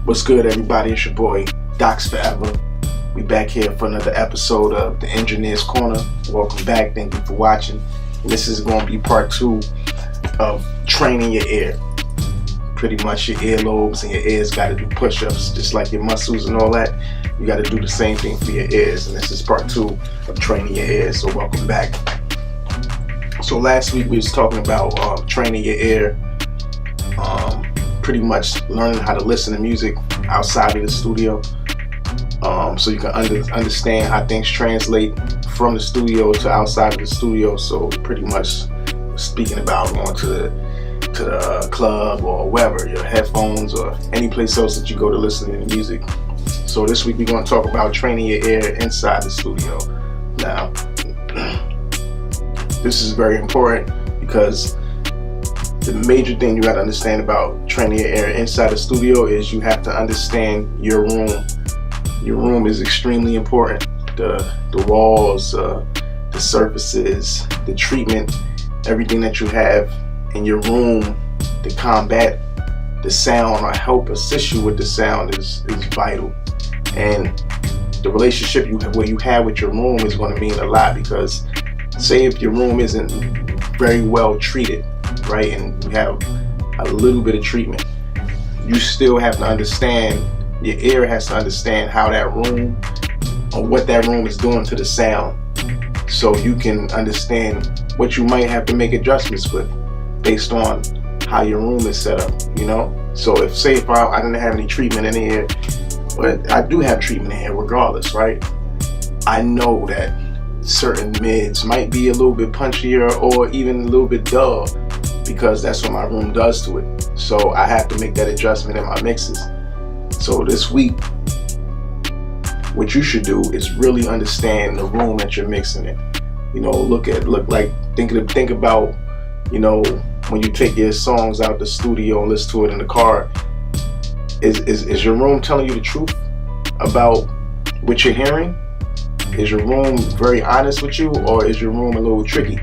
What's good, everybody? It's your boy Docs Forever. We back here for another episode of the Engineer's Corner. Welcome back. Thank you for watching. And this is going to be part 2 of training your ear. Pretty much your earlobes and your ears got to do push-ups, just like your muscles and all that. You got to do the same thing for your ears. And this is part 2 of training your ears. So welcome back. So last week we was talking about training your ear. Pretty much learning how to listen to music outside of the studio, so you can understand how things translate from the studio to outside of the studio. So pretty much speaking about going to the club or wherever, your headphones or any place else that you go to listen to music. So this week we're going to talk about training your ear inside the studio. Now, this is very important because the major thing you got to understand about training your ear inside the studio is you have to understand your room. Your room is extremely important. The walls, the surfaces, the treatment, everything that you have in your room to combat the sound or help assist you with the sound is vital. And the relationship you have with your room is going to mean a lot, because say if your room isn't very well treated, right, and you have a little bit of treatment, you still have to understand, your ear has to understand how that room or what that room is doing to the sound, so you can understand what you might have to make adjustments with based on how your room is set up, you know. So if I didn't have any treatment in here, but I do have treatment in here regardless, right, I know that certain mids might be a little bit punchier or even a little bit dull, because that's what my room does to it. So I have to make that adjustment in my mixes. So this week, what you should do is really understand the room that you're mixing in. You know, think about, you know, when you take your songs out the studio and listen to it in the car, is your room telling you the truth about what you're hearing? Is your room very honest with you, or is your room a little tricky?